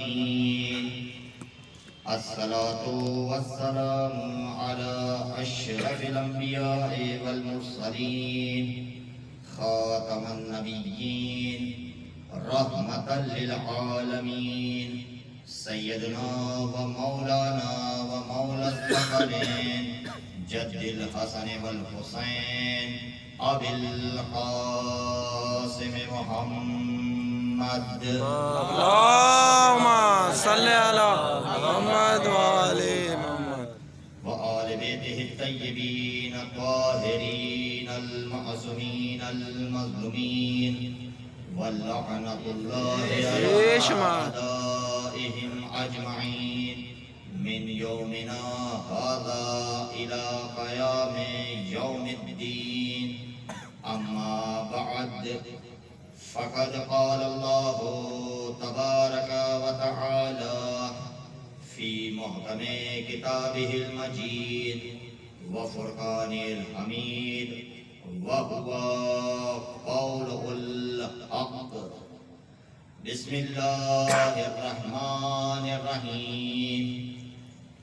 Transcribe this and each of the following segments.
الدين الصلاة والسلام على أشرف الأنبياء والمرسلين خاتم النبيين رحمة للعالمين سيدنا ومولانا ومولى الثقلين جد الحسن والحسين أبي القاسم محمد اللهم صل على محمد وآل محمد وآل بيته الطيبين الطاهرين المعصومين المظلومين واللعنة الله على أعدائهم أجمعين من يومنا هذا إلى قيام يوم الدين أما بعد فقد قال الله تبارك وتعالى في محكم كتابه المجيد وفرقان الحميد وهو قوله الحق بسم الله الرحمن الرحيم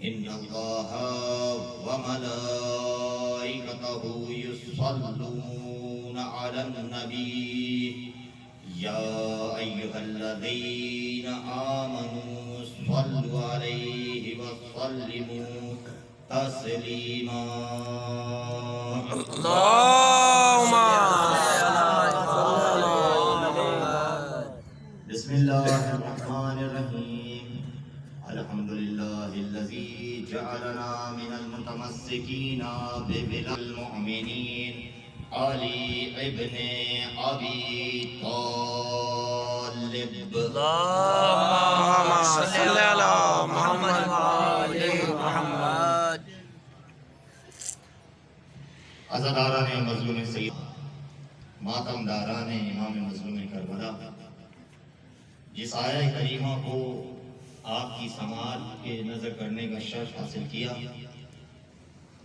إن الله وملائكته يصلون على النبي يا أيها الذين آمنوا صلوا عليه وسلموا تسليما اللهم بسم الله الرحمن الرحيم الحمد لله الذي جعلنا من المتمسكين ببلاد المؤمنين علي ابن أبي طالب اللهم صل على محمد وآل محمد عزاداران مظلوم سید ماتم داران امام مظلوم کربلا جس آیہ کریمہ کو آپ کی سماعت کے نظر کرنے کا شرف حاصل کیا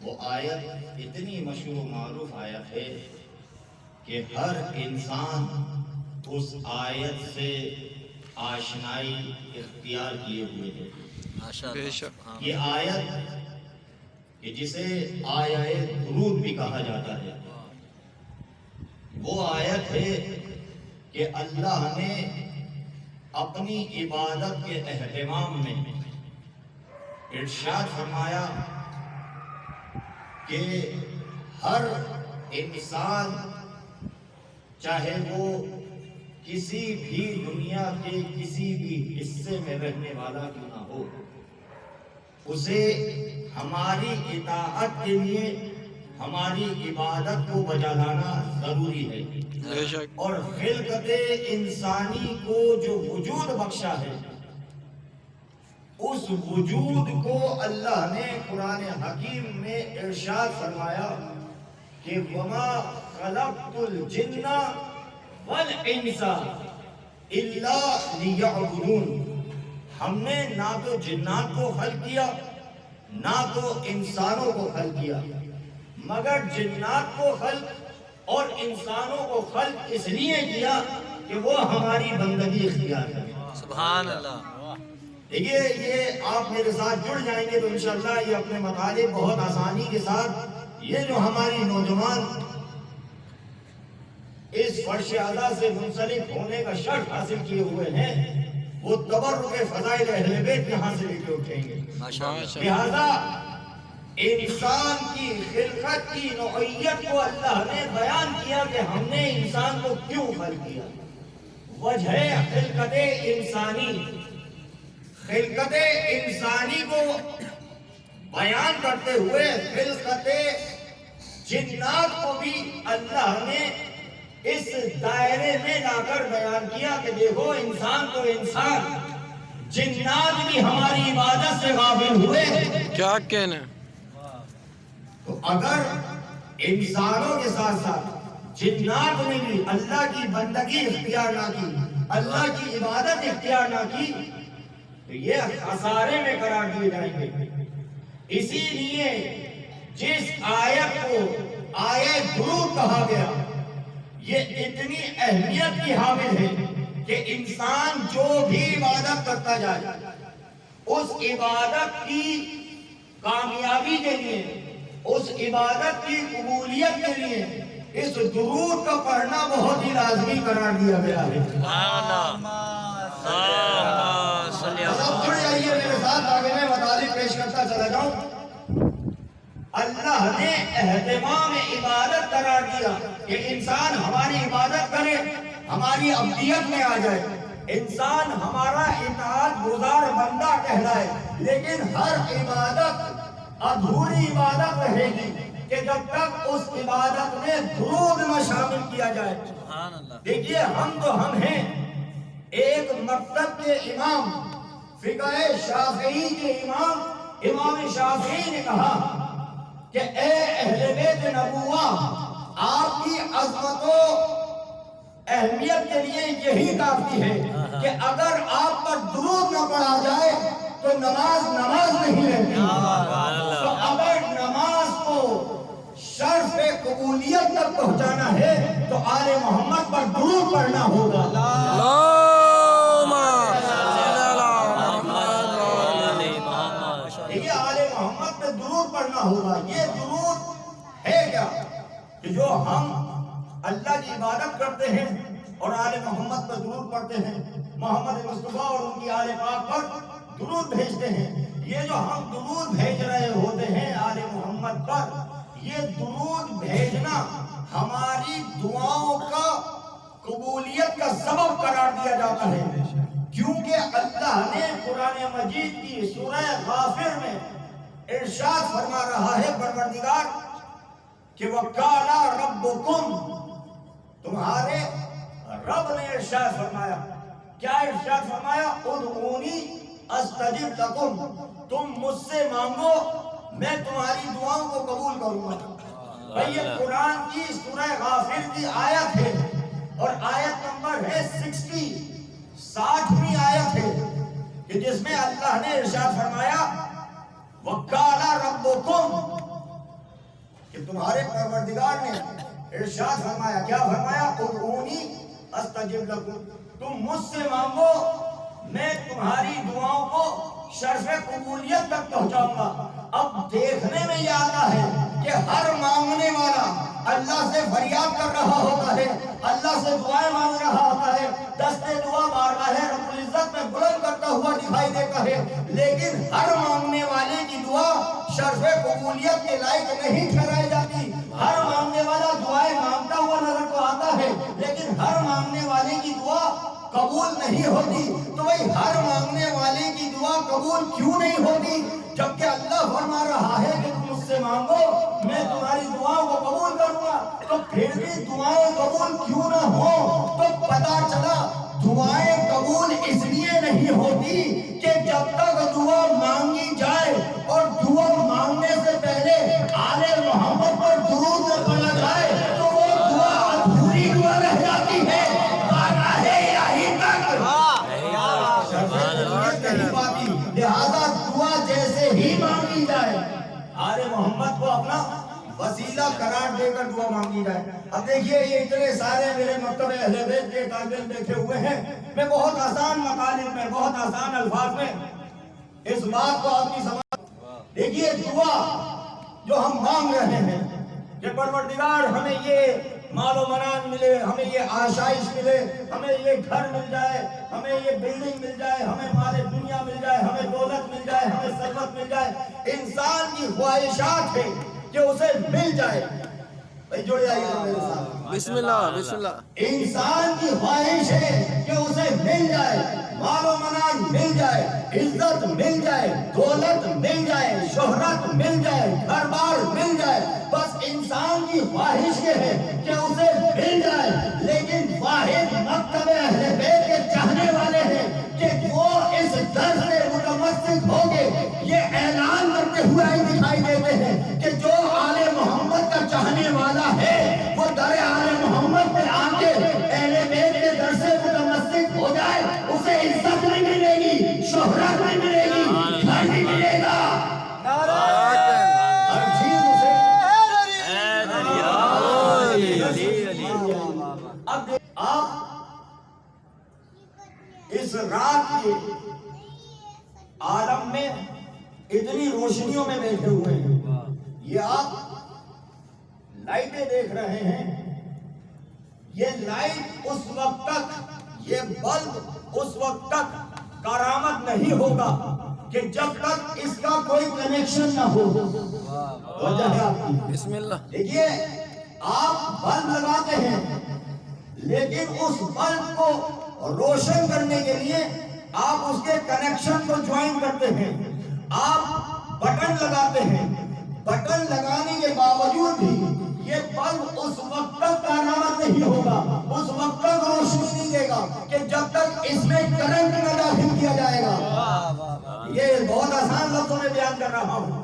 وہ آیت اتنی مشہور و معروف آیت ہے کہ ہر انسان اس آیت سے آشنائی اختیار کیے ہوئے ہے بے شک یہ آیت کہ جسے آیت درود بھی کہا جاتا ہے وہ آیت ہے کہ اللہ نے اپنی عبادت کے اہتمام میں ارشاد فرمایا کہ ہر انسان چاہے وہ کسی بھی دنیا کے کسی بھی حصے میں رہنے والا کیوں نہ ہو اسے ہماری اطاعت کے لیے ہماری عبادت کو بجا لانا ضروری ہے بے شک اور خلقت انسانی کو جو وجود بخشا ہے اس وجود کو اللہ نے قرآن حکیم میں ارشاد فرمایا کہ وما خلقت الجن والانس الا لیعبدون ہم نے نہ تو جنات کو خلق کیا نہ تو انسانوں کو خلق کیا مگر جنات کو خلق اور انسانوں کو خلق اس لیے کیا کہ وہ ہماری بندگی اختیار کریں سبحان اللہ دیکھیے یہ آپ میرے ساتھ جڑ جائیں گے تو انشاءاللہ یہ اپنے مطالب بہت آسانی کے ساتھ یہ جو ہماری نوجوان اس فرش اعلیٰ سے منسلک ہونے کا شرف حاصل کیے ہوئے ہیں وہ تبرک فضائل اہل بیت یہاں سے لے کے اٹھیں گے لہذا انسان کی خلقت کی نوعیت کو اللہ نے بیان کیا کہ ہم نے انسان کو کیوں خلق کیا وجہ خلقت انسانی کو بیان کرتے ہوئے خلقت جنات کو بھی اللہ نے اس دائرے میں لا کر بیان کیا کہ دیکھو انسان تو انسان جنات بھی ہماری عبادت سے غافل ہوئے کیا کہنا تو اگر انسانوں کے ساتھ ساتھ جنات نے بھی اللہ کی بندگی اختیار نہ کی اللہ کی عبادت اختیار نہ کی تو یہ خسارے میں قرار دیے جائیں گے اسی لیے جس آیت کو آیت درود کہا گیا یہ اتنی اہمیت کی حامل ہے کہ انسان جو بھی عبادت کرتا جائے اس عبادت کی کامیابی کے لیے، اس عبادت کی قبولیت کے لیے اس درود کا پڑھنا بہت ہی لازمی قرار دیا گیا ہے۔ سب جڑ جائیے میرے ساتھ، آگے میں مطالب پیش کرتا چلا جاؤں۔ اللہ نے اہتمام عبادت قرار دیا کہ انسان ہماری عبادت کرے، ہماری عبدیت میں آ جائے، انسان ہمارا اطاعت گزار بندہ کہلائے، لیکن ہر عبادت ادھوری عبادت رہے گی کہ جب تک اس عبادت میں درود نہ شامل کیا جائے۔ دیکھیے ہم تو ہم ہیں، ایک مکتب کے امام، فقہ شافعی کے امام شافعی نے کہا کہ اے اہل بیت نبوہ، آپ کی عظمت و اہمیت کے لیے یہی کافی ہے کہ اگر آپ پر درود نہ پڑھا جائے تو نماز نہیں رہتی۔ تو اگر نماز کو شرف قبولیت تک پہنچانا ہے تو آل محمد پر درود پڑھنا ہوگا۔ یہ آل محمد پہ درود پڑھنا ہوگا۔ یہ درود ہے کیا کہ جو ہم اللہ کی عبادت کرتے ہیں اور آل محمد پر درود پڑھتے ہیں، محمد مصطفیٰ اور ان کی آل پاک پر درود بھیجتے ہیں۔ یہ جو ہم درود بھیج رہے ہوتے ہیں آل محمد پر، یہ درود بھیجنا ہماری دعاؤں کا قبولیت کا سبب قرار دیا جاتا ہے، کیونکہ اللہ نے قرآن مجید کی سورہ غافر میں ارشاد فرما رہا ہے، پروردگار کہ وَقَالَ رَبُّكُمْ، تمہارے رب نے ارشاد فرمایا، کیا ارشاد فرمایا؟ ادعونی استجب لکم، تم مجھ سے مانگو میں تمہاری دعاؤں کو قبول کروں گا۔ یہ قرآن کی سورہ غافر کی آیت ہے اور آیت نمبر ہے 60ویں آیت ہے کہ جس میں اللہ نے ارشاد فرمایا وَقَالَ رَبُّكُمْ، کہ تمہارے پروردگار نے ارشاد فرمایا، کیا فرمایا؟ ادعونی استجب لکم، تم مجھ سے مانگو میں تمہاری دعاؤں کو شرف قبولیت تک پہنچاؤں گا۔ اب دیکھنے میں یہ آتا ہے کہ ہر مانگنے والا اللہ سے فریاد کر رہا ہوتا ہے، اللہ سے دعائیں مانگ رہا ہوتا ہے، دستے دعا بارگاہ رب العزت میں بلند کرتا ہوا دکھائی دیتا ہے، لیکن ہر مانگنے والے کی دعا شرف قبولیت کے لائق نہیں ٹھہرائی جاتی۔ ہر مانگنے والا دعائیں مانگتا ہوا نظر تو آتا ہے، لیکن ہر مانگنے والے کی دعا قبول نہیں ہوتی۔ تو بھئی ہر مانگنے والے کی دعا قبول کیوں نہیں ہوتی جبکہ اللہ فرما رہا ہے کہ تم مجھ سے مانگو میں تمہاری دعاؤں کو قبول کروں گا؟ تو پھر بھی دعائیں قبول کیوں نہ ہوں؟ تو پتا چلا دعائیں قبول اس لیے نہیں ہوتی کہ جب تک دعا مانگی جائے اور دعا مانگنے سے پہلے آل محمد پر درود نہ پڑھا جائے تو وہ دعا ادھوری دعا رہ جاتی ہے۔ لہذا دعا جیسے ہی مانگی جائے آل محمد کو اپنا وسیلہ قرار دے کر دعا مانگی جائے۔ اب دیکھیے یہ اتنے سارے میرے مکتب اہل بیت کے طالب علم بیٹھے ہوئے ہیں، میں بہت آسان مطالب میں بہت آسان الفاظ میں اس بات کو آپ کی سمجھ دیکھیے، دعا جو ہم مانگ رہے ہیں کہ پروردگار ہمیں یہ مال و منال ملے، ہمیں یہ آشائش ملے، ہمیں یہ گھر مل جائے، ہمیں یہ بلڈنگ مل جائے، ہمیں مال دنیا مل جائے، ہمیں دولت مل جائے، ہمیں ثروت مل جائے، انسان کی خواہشات ہے کہ اسے مل جائے۔ بھائی جڑے آئیے گا میرے ساتھ، بسم اللہ بسم اللہ۔ انسان کی خواہش ہے کہ اسے مل جائے، مال و منال مل جائے، عزت مل جائے، دولت مل جائے، شہرت مل جائے، گھر بار مل جائے، بس انسان کی خواہش یہ ہے کہ اسے مل جائے۔ لیکن واحد مکتب اہل بیت کے چاہنے والے ہیں کہ وہ اس در سے متمسک ہو کے یہ اعلان کرتے ہوئے دکھائی دیتے ہیں کہ جو آل محمد کا چاہنے والا ہے وہ در آل محمد پہ آ کے اہل بیت کے در سے متمسک ہو جائے، اسے عزت نہیں ملے گی، شہرت نہیں ملے گی، گھر نہیں ملے گا، ہر چیز اسے۔ اب آپ رات کے عالم میں اتنی روشنیوں میں بیٹھے ہوئے ہیں. یہ آپ لائٹیں دیکھ رہے ہیں، یہ لائٹ اس وقت تک، یہ بلب اس وقت تک کارآمد نہیں ہوگا کہ جب تک اس کا کوئی کنیکشن نہ ہو. وجہ ہے آپ کی. بسم اللہ. دیکھیے آپ بلب لگاتے ہیں، لیکن اس بلب کو روشن کرنے کے لیے آپ اس کے کنیکشن کو جوائن کرتے ہیں. آپ بٹن لگاتے ہیں، بٹن لگانے کے باوجود بھی یہ بلب اس وقت تک کارآمد نہیں ہوگا، اس وقت تک روشنی نہیں دے گا کہ جب تک اس میں کرنٹ نہ داخل کیا جائے گا. یہ بہت آسان لفظوں میں بیان کر رہا ہوں.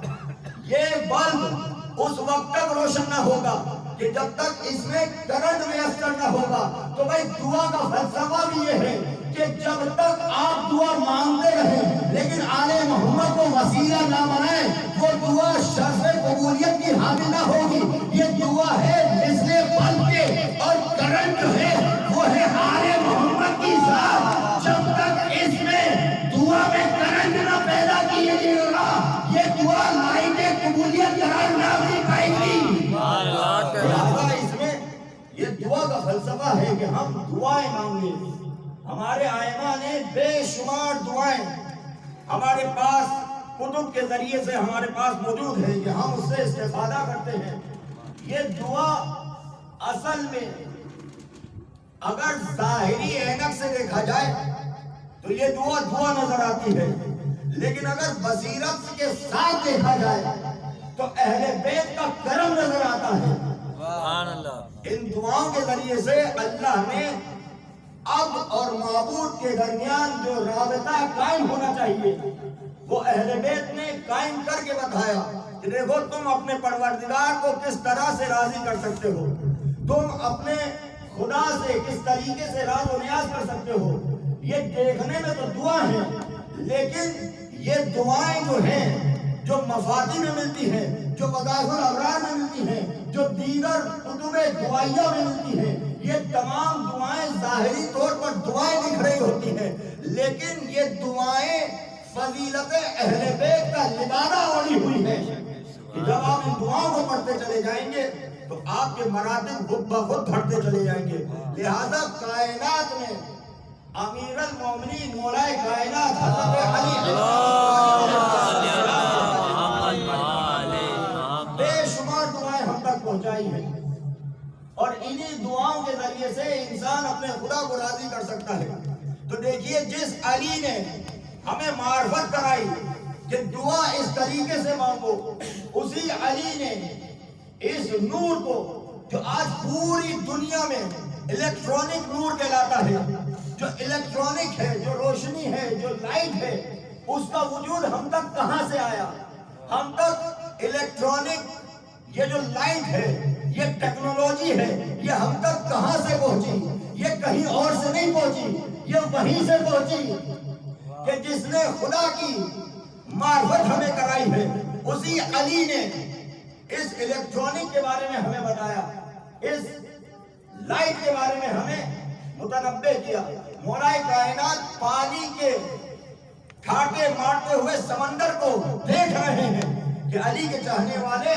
یہ بلب اس وقت تک روشن نہ ہوگا کہ جب تک اس میں کرنٹ میسر نہ ہوگا. تو بھائی دعا کا فلسفہ بھی یہ ہے کہ جب تک آپ دعا مانگتے رہیں لیکن آل محمد کو وسیلہ نہ بنائیں، وہ دعا شرف قبولیت کی حامل نہ ہوگی. یہ دعا ہے مثل بلب کے، اور کرنٹ جو ہے وہ ہے آل محمد کی ذات. جب تک اس میں دعا میں کرنٹ نہ پیدا کیے گا، یہ دعا لائٹ قبولیت قرار نہ دی پائے گی. اس میں یہ دعا کا فلسفہ ہے کہ ہم دعائیں مانگیں. ہمارے ائمہ نے بے شمار دعائیں ہمارے پاس کتب کے ذریعے سے ہمارے پاس موجود ہے کہ ہم اس سے استفادہ کرتے ہیں. یہ دعا اصل میں اگر ظاہری عینک سے دیکھا جائے تو یہ دعا نظر آتی ہے، لیکن اگر بصیرت کے ساتھ دیکھا جائے تو اہل بیت کا کرم نظر آتا ہے. ان دعاؤں کے ذریعے سے اللہ نے اب اور معبود کے درمیان جو رابطہ قائم ہونا چاہیے وہ اہل بیت نے قائم کر کے بتایا کہ دیکھو تم اپنے پروردگار کو کس طرح سے راضی کر سکتے ہو، تم اپنے خدا سے کس طریقے سے راز و نیاز کر سکتے ہو. یہ دیکھنے میں تو دعا ہے، لیکن یہ دعائیں جو ہیں جو مفاتی میں ملتی ہیں، جو وظائف الابرار میں ملتی ہیں، جو دیگر کتب دعائیہ میں ملتی ہیں، یہ تمام دعائیں ظاہری طور پر دعائیں دکھ رہی ہوتی ہیں، لیکن یہ دعائیں فضیلت اہل بیت کا لبادہ اوڑھی ہوئی ہے. کہ جب آپ ان دعاؤں کو پڑھتے چلے جائیں گے تو آپ کے مراتب خود بخود بڑھتے چلے جائیں گے. لہذا کائنات میں امیر المومنین مولائے کائنات حضرت علی بے شمار دعائیں ہم تک پہنچائی ہیں، اور انہی دعاؤں کے ذریعے سے انسان اپنے خدا کو راضی کر سکتا ہے. تو دیکھیے جس علی نے ہمیں معرفت کرائی کہ دعا اس طریقے سے مانگو، اسی علی نے اس نور کو جو آج پوری دنیا میں الیکٹرانک نور کہلاتا ہے، جو الیکٹرانک ہے، جو روشنی ہے، جو لائٹ ہے، اس کا وجود ہم تک کہاں سے آیا؟ ہم تک الیکٹرانک یہ جو لائٹ ہے، یہ ٹیکنالوجی ہے، یہ ہم تک کہاں سے پہنچی؟ یہ کہیں اور سے نہیں پہنچی، یہ وہیں سے پہنچی کہ جس نے خدا کی معرفت ہمیں کرائی ہے. اسی علی نے اس الیکٹرانک کے بارے میں ہمیں بتایا، اس لائٹ کے بارے میں ہمیں متنبع کیا. مولائے کائنات پانی کے ٹھاٹے مارتے ہوئے سمندر کو دیکھ رہے ہیں کہ علی کے چاہنے والے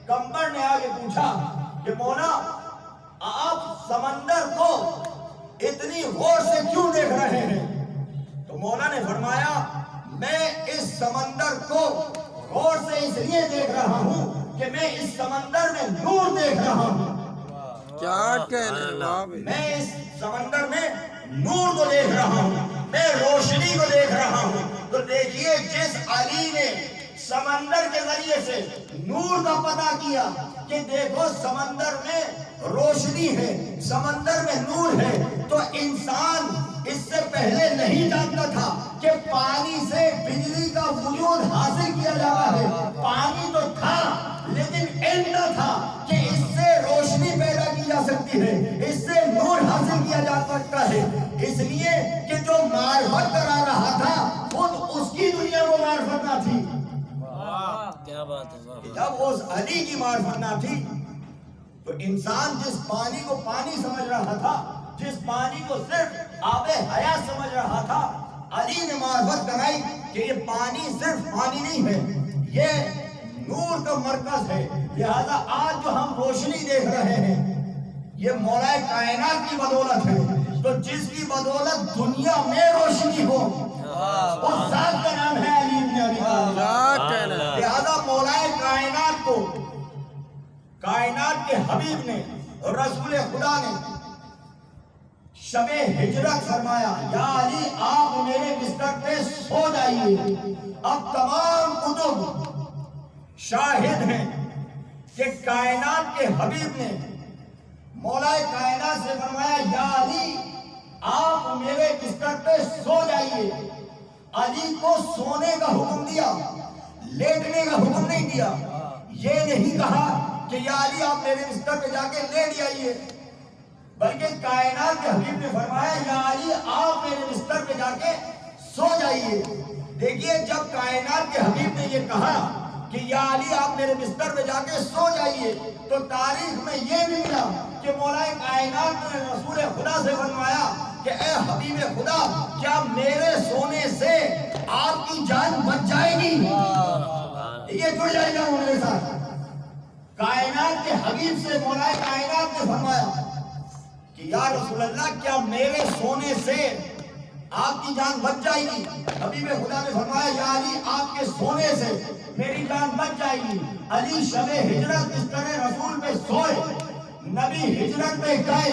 کمبر نے آگے پوچھا کہ مولا آپ سمندر کو اتنی غور سے کیوں دیکھ رہے ہیں؟ تو مولا نے فرمایا میں اس سمندر کو غور سے اس لیے دیکھ رہا ہوں کہ میں اس سمندر میں نور دیکھ رہا ہوں. کیا کہنے میں اس سمندر میں نور کو دیکھ رہا ہوں، میں روشنی کو دیکھ رہا ہوں. تو دیکھیے جس علی نے سمندر کے ذریعے سے نور کا پتہ کیا کہ دیکھو سمندر میں روشنی ہے، سمندر میں نور ہے، تو انسان اس سے پہلے نہیں جانتا تھا کہ پانی سے بجلی کا وجود حاصل کیا جاتا ہے. پانی تو تھا لیکن علم نہ تھا کہ اس سے روشنی پیدا کی جا سکتی ہے، اس سے نور حاصل کیا جا سکتا ہے. اس لیے کہ جو معرفت کرا رہا تھا خود اس کی دنیا کو معرفت نہ تھی. کیا بات ہے. جب اس علی کی معرفت نہ تھی تو انسان جس پانی کو پانی سمجھ رہا تھا جس پانی کو صرف آب حیات سمجھ رہا تھا، علی نے معرفت کرائی کہ یہ پانی صرف پانی نہیں ہے، یہ نور کا مرکز ہے، لہذا آج جو ہم روشنی دیکھ رہے ہیں یہ مولا کائنات کی بدولت ہے، تو جس کی بدولت دنیا میں روشنی ہو اس ذات کا نام ہے علی بن ابی طالب۔ لہذا مولا کائنات کو کائنات کے حبیب نے رسول خدا نے شب ہجرت فرمایا، یا علی آپ میرے بستر پہ سو جائیے۔ اب تمام کتب شاہد ہیں کہ کائنات کے حبیب نے مولا کائنات سے فرمایا، یا علی آپ میرے بستر پہ سو جائیے۔ علی کو سونے کا حکم دیا، لیٹنے کا حکم نہیں دیا۔ یہ نہیں کہا کہ یا علی آپ میرے بستر پہ جا کے لیٹ جائیے، بلکہ کائنات کے حبیب نے فرمایا، یا علی آپ میرے بستر پہ جا کے سو جائیے۔ دیکھیے جب کائنات کے حبیب نے یہ کہا کہ یا علی آپ میرے بستر پہ جا کے سو جائیے، تو تاریخ میں یہ بھی ملا کہ مولا کائنات نے رسول خدا سے فرمایا کہ اے حبیب خدا، کیا میرے سونے سے آپ کی جان بچ جائے گی؟ یہ جڑ جائے گا میرے ساتھ۔ کائنات کے حبیب سے مولا کائنات نے فرمایا کہ یا رسول اللہ، کیا میرے سونے سے آپ کی جان بچ جائے گی؟ حبیب خدا نے فرمایا، یا علی آپ کے سونے سے میری جان بچ جائے گی۔ علی شب ہجرت بستر رسول پہ سوئے، نبی ہجرت پہ گئے،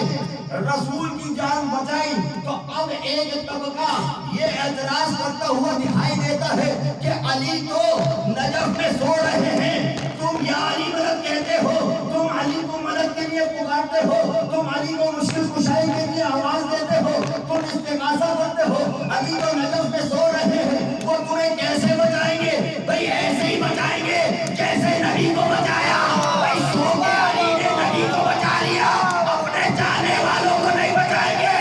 رسول کی جان بچائی۔ تو اب ایک طبقہ یہ اعتراض کرتا ہوا دکھائی دیتا ہے کہ علی تو نجف میں سو رہے ہیں، تم یا علی مدد کہتے ہو، تم علی کو مدد کے لیے پکارتے ہو، تم علی کو مشکل کشائی کے لیے آواز دیتے ہو، تم استغاثہ کرتے ہو، علی تو نجف میں سو رہے ہیں، وہ تمہیں کیسے بچائیں گے؟ بھئی ایسے ہی بچائیں گے جیسے نبی کو بچایا۔ بھئی سو کے علی نے نبی کو بچا لیا، اپنے جانے والوں کو نہیں بچائیں گے۔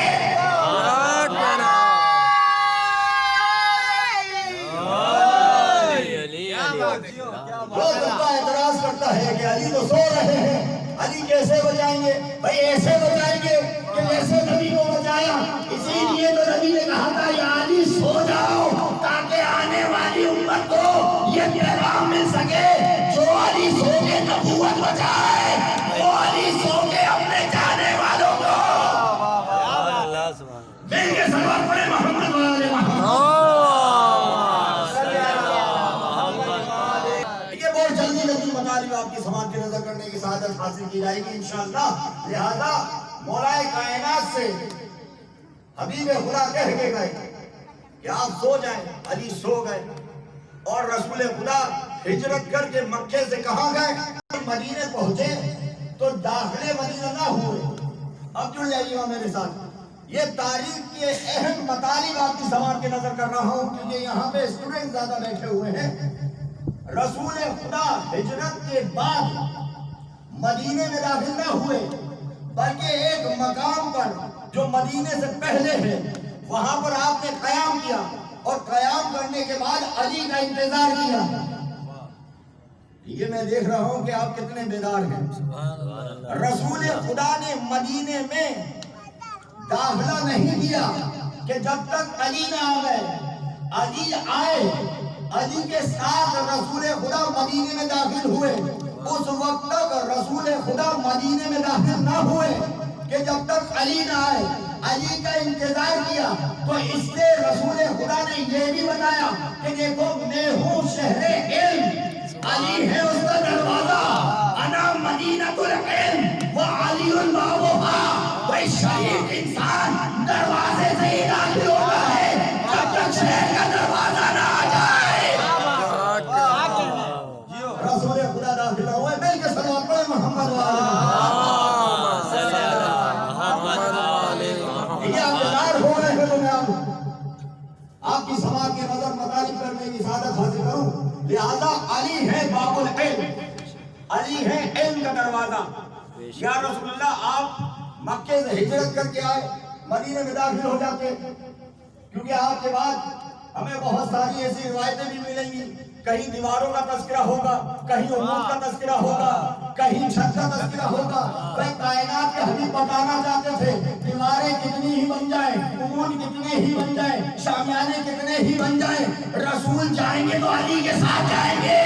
وہ طبقہ اعتراض کرتا ہے کہ علی تو سو رہے ہیں، علی کیسے بچائیں گے؟ بھئی ایسے بچائیں گے کہ جیسے نبی کو بچایا۔ اسی لیے تو نبی نے کہا تھا، یا علی سو جاؤ تاکہ آنے والی امت کو یہ پیغام مل سکے، جو علی سو کے نبوت بچائے وہ علی سو کے اپنے جانے والوں کو۔ مل کے سلوات پڑھیں محمد والے محمد۔ مطالب آپ کی سماعت کی نظر کرنے کی سعادت حاصل کی جائے گی انشاءاللہ۔ لہذا مولا کائنات سے حبیب خدا کہہ کے گئے کہ آپ سو جائیں، علی سو گئے، اور رسول خدا ہجرت کر کے مکے سے کہاں گئے؟ مدینے پہنچے تو داخلے مدینہ نہ ہوئے۔ اب جڑ جائیے گا میرے ساتھ، یہ تاریخ کے اہم مطالب آپ کی سماعت کی نظر کر رہا ہوں کیونکہ یہاں پہ اسٹوڈنٹ زیادہ بیٹھے ہوئے ہیں۔ رسول خدا ہجرت کے بعد مدینے میں داخل نہ ہوئے، بلکہ ایک مقام پر جو مدینے سے پہلے ہے وہاں پر آپ نے قیام کیا، اور قیام کرنے کے بعد علی کا انتظار کیا۔ یہ میں دیکھ رہا ہوں کہ آپ کتنے بیدار ہیں۔ رسول خدا نے مدینے میں داخلہ نہیں کیا کہ جب تک علی نہ آ گئے۔ علی آئے، علی کے ساتھ رسول خدا مدینے میں داخل ہوئے۔ اس وقت تک رسول خدا مدینے میں داخل نہ ہوئے کہ جب تک علی نہ آئے۔ علی کا انتظار کیا تو اس سے رسول خدا نے یہ بھی بتایا کہ دیکھو میں ہوں شہر علم، علی ہے اس کا دروازہ، انا مدینۃ العلم وعلی بابھا۔ کوئی شریف انسان دروازے سے ہی داخل ہوتا ہے جب تک شہر کا دروازہ نہ آ جائے۔ رسول خدا داخل ہوئے، مل کے صلوات پڑھیں محمد آپ کی سماعت کی نظر مطالب کرنے کی سعادت حاصل کروں۔ لہذا علی ہے باب العلم، علی ہے علم کا دروازہ۔ یا رسول اللہ آپ مکے سے ہجرت کر کے آئے، مدینے میں داخل ہو جاتے، کیونکہ آپ کے بعد ہمیں بہت ساری ایسی روایتیں بھی ملیں گی کہیں دیواروں کا تذکرہ ہوگا، کہیں عمود کا تذکرہ ہوگا، کہیں چھت کا تذکرہ ہوگا۔ بھائی کائنات کے حبیب بتانا چاہتے تھے دیواریں کتنی ہی بن جائیں، عمود کتنے ہی بن جائیں، شامیانے کتنے ہی بن جائیں، رسول جائیں گے تو علی کے ساتھ جائیں گے۔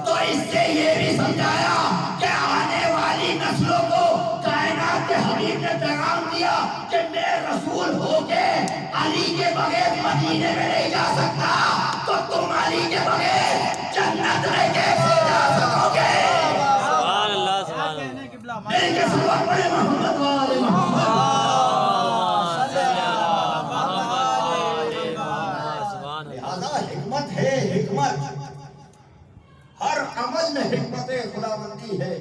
تو اس سے یہ بھی سمجھایا کہ آنے والی نسلوں کو کائنات کے حبیب نے پیغام دیا کہ میں رسول ہو کے علی کے بغیر مدینے میں نہیں جا سکتا، تو تم علی کے بغیر جنت میں کیسے جا سکو گے؟ سبحان اللہ سبحان اللہ۔ میرے کے سلوات پڑھے محمد والے محمد۔ لہذا حکمت ہے، حکمت ہر عمل میں حکمت خداوندی ہے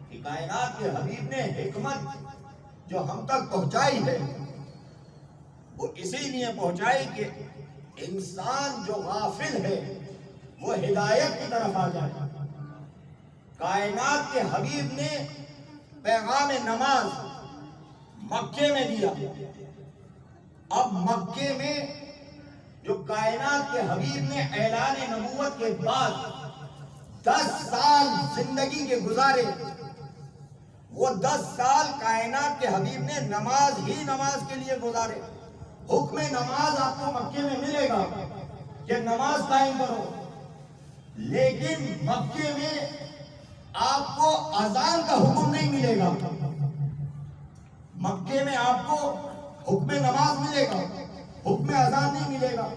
کہ کائنات کے حبیب نے حکمت جو ہم تک پہنچائی ہے وہ اسی لیے پہنچائی کہ انسان جو غافل ہے وہ ہدایت کی طرف آ جائے۔ کائنات کے حبیب نے پیغام نماز مکے میں دیا۔ اب مکے میں جو کائنات کے حبیب نے اعلان نبوت کے بعد 10 سال زندگی کے گزارے، وہ 10 سال کائنات کے حبیب نے نماز ہی نماز کے لیے گزارے۔ حکم نماز آپ کو مکے میں ملے گا کہ نماز قائم کرو، لیکن مکے میں آپ کو اذان کا حکم نہیں ملے گا۔ مکے میں آپ کو حکم نماز ملے گا، حکم اذان نہیں ملے گا۔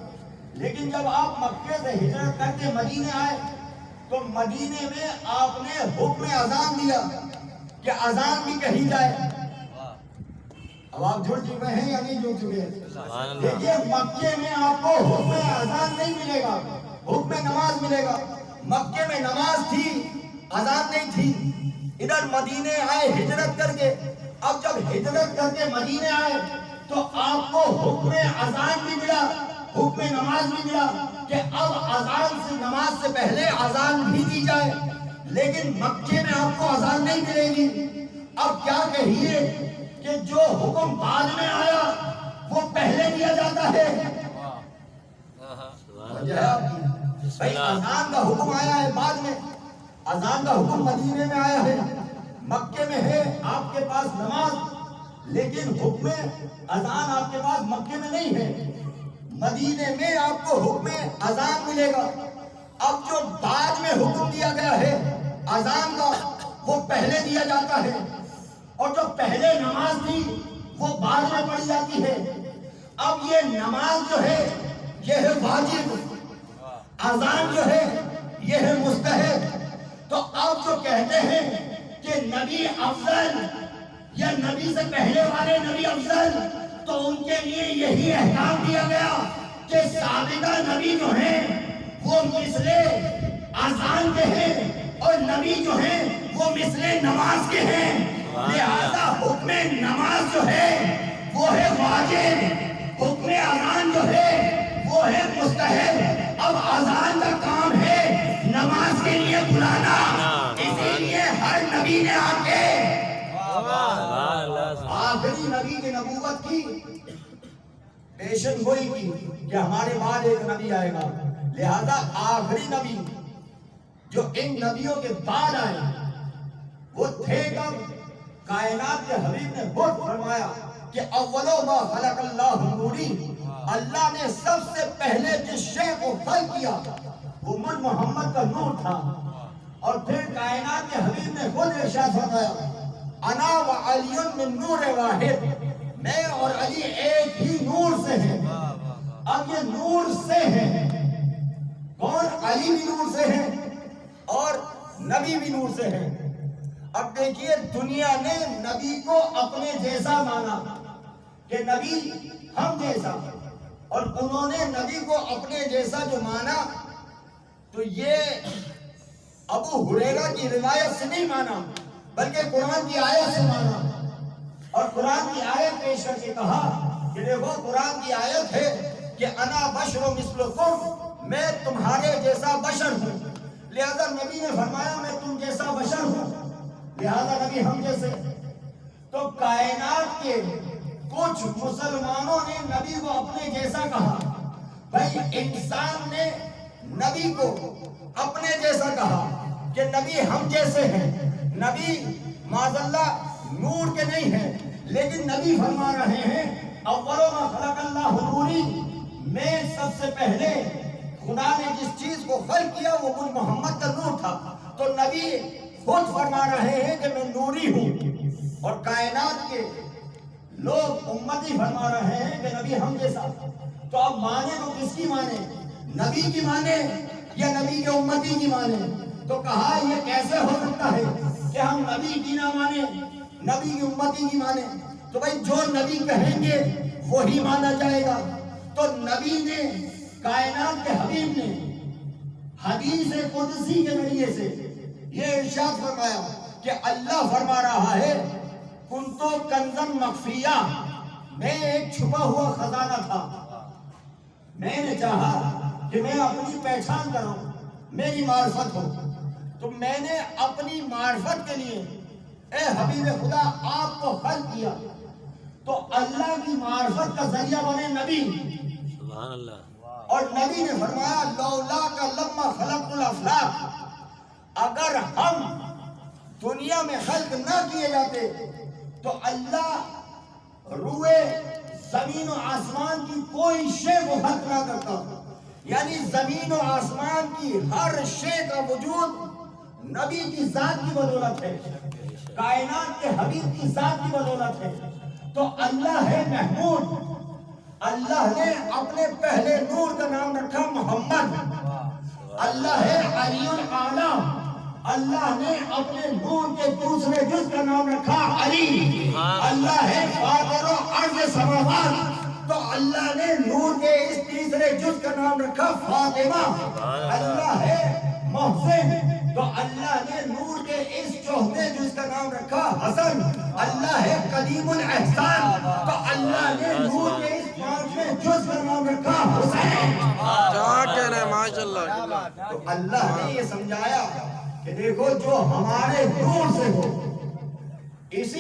لیکن جب آپ مکے سے ہجرت کر کے مدینے آئے تو مدینے میں آپ نے حکم اذان دیا کہ اذان بھی کہی جائے۔ اب آپ جڑ چکے ہیں یا نہیں جڑ چکے؟ دیکھیے مکے میں آپ کو حکم اذان نہیں ملے گا، حکم نماز ملے گا۔ مکے میں نماز تھی، اذان نہیں تھی۔ ادھر مدینے آئے ہجرت کر کے، اب جب ہجرت کر کے مدینے آئے تو آپ کو حکم اذان بھی ملا، حکم نماز بھی ملا کہ اب اذان سے نماز سے پہلے اذان بھی دی جائے۔ لیکن مکے میں آپ کو اذان نہیں ملے گی۔ اب کیا کہیے کہ جو حکم بعد میں آیا وہ پہلے دیا جاتا ہے۔ بھائی اذان کا حکم آیا ہے بعد میں، اذان کا حکم مدینے میں آیا ہے، مکے میں ہے آپ کے پاس نماز، لیکن حکم اذان آپ کے پاس مکے میں نہیں ہے۔ مدینے میں آپ کو حکم اذان ملے گا۔ اب جو بعد میں حکم دیا گیا ہے اذان کا وہ پہلے دیا جاتا ہے، اور جو پہلے نماز تھی وہ بعد میں پڑھی جاتی ہے۔ اب یہ نماز جو ہے یہ ہے واجب، اذان جو ہے یہ ہے مستحب۔ تو آپ جو کہتے ہیں کہ نبی افضل یا نبی سے پہلے والے نبی افضل، تو ان کے لیے یہی احکام دیا گیا کہ سابقہ نبی جو ہیں وہ مثل اذان کے ہیں اور نبی جو ہیں وہ مثل نماز کے ہیں۔ لہذا حکم نماز جو ہے وہ ہے واجب، حکم اذان جو ہے وہ ہے مستحب۔ اب اذان کا کام ہے نماز کے لیے بلانا، اسی لیے ہر نبی نے آ کے آخری نبی کی نبوت کی پیشن گوئی کی کہ ہمارے بعد ایک نبی آئے گا۔ لہذا آخری نبی جو ان نبیوں کے بعد آئے وہ تھے کب؟ کائنات کے حبیب نے خود فرمایا کہ اولو ما خلق اللہ نوری، اللہ نے سب سے پہلے جس شے کو خلق کیا وہ مجھ محمد کا نور تھا۔ اور پھر کائنات کے حبیب نے خود ارشاد فرمایا انا و علی من نور واحد، میں اور علی ایک ہی نور سے ہیں۔ اب یہ نور سے ہیں کون؟ علی بھی نور سے ہیں اور نبی بھی نور سے ہیں۔ اب دیکھیے دنیا نے نبی کو اپنے جیسا مانا کہ نبی ہم جیسا، اور انہوں نے نبی کو اپنے جیسا جو مانا تو یہ ابو ہریرہ کی روایت سے نہیں مانا بلکہ قرآن کی آیت سے مانا۔ اور قرآن کی آیت پیش کر کے کہا کہ دیکھو قرآن کی آیت ہے کہ انا بشر مثلکم، میں تمہارے جیسا بشر ہوں۔ لہذا نبی نے فرمایا میں تم جیسا بشر ہوں، لہذا نبی ہم جیسے۔ تو کائنات کے کچھ مسلمانوں نے نبی کو اپنے جیسا کہا۔ بھائی انسان نے نبی کو اپنے جیسا کہا کہ نبی ہم جیسے ہیں، نبی معاذ اللہ نور کے نہیں ہیں، لیکن نبی فرما رہے ہیں اول ما خلق اللہ نوری، میں سب سے پہلے خدا نے جس چیز کو خلق کیا وہ مجھ محمد کا نور تھا، تو نبی خود فرما رہے ہیں کہ میں نوری ہوں، اور کائنات کے لوگ امتی فرما رہے ہیں کہ نبی ہم جیسا۔ تو اب مانے تو کس کی مانے؟ نبی کی مانے یا نبی کے امتی کی مانے؟ تو کہا یہ کیسے ہو سکتا ہے کہ ہم نبی کی نہ مانے، نبی کی امتی کی مانے؟ تو بھائی جو نبی کہیں گے وہی مانا جائے گا۔ تو نبی نے، کائنات کے حبیب نے حدیث قدسی کے ذریعے سے یہ ارشاد فرمایا کہ اللہ فرما رہا ہے کنتو کنزن مخفیہ، میں ایک چھپا ہوا خزانہ تھا، میں نے چاہا کہ میں اپنی پہچان کروں، میری معرفت ہو، تو میں نے اپنی معرفت کے لیے اے حبیب خدا آپ کو خلق کیا، تو اللہ کی معرفت کا ذریعہ بنے نبی۔ سبحان اللہ۔ اور نبی نے فرمایا لولا کا لما خلقت الافلاق، اگر ہم دنیا میں خلق نہ کیے جاتے تو اللہ روئے زمین و آسمان کی کوئی شے کو خلق نہ کرتا، یعنی زمین و آسمان کی ہر شے کا وجود نبی کی ذات کی بدولت ہے، کائنات کے حبیب کی ذات کی بدولت ہے۔ تو اللہ ہے محمود، اللہ نے اپنے پہلے نور کا نام رکھا محمد، اللہ ہے علی الاعلی، اللہ نے اپنے نور کے دوسرے جز کا نام رکھا علی، اللہ ہے فاطر ارض سماوات، تو اللہ نے نور کے اس تیسرے جز کا نام رکھا فاطمہ، اللہ ہے محسن، تو اللہ نے نور کے اس چوتھے جز کا نام رکھا حسن، اللہ ہے قدیم الاحسان، تو اللہ نے نور کے اس پانچویں جز کا نام رکھا حسین۔ کیا کہہ رہے ہیں ماشاءاللہ۔ تو اللہ نے یہ سمجھایا کہ دیکھو جو ہمارے نور سے ہو، اسی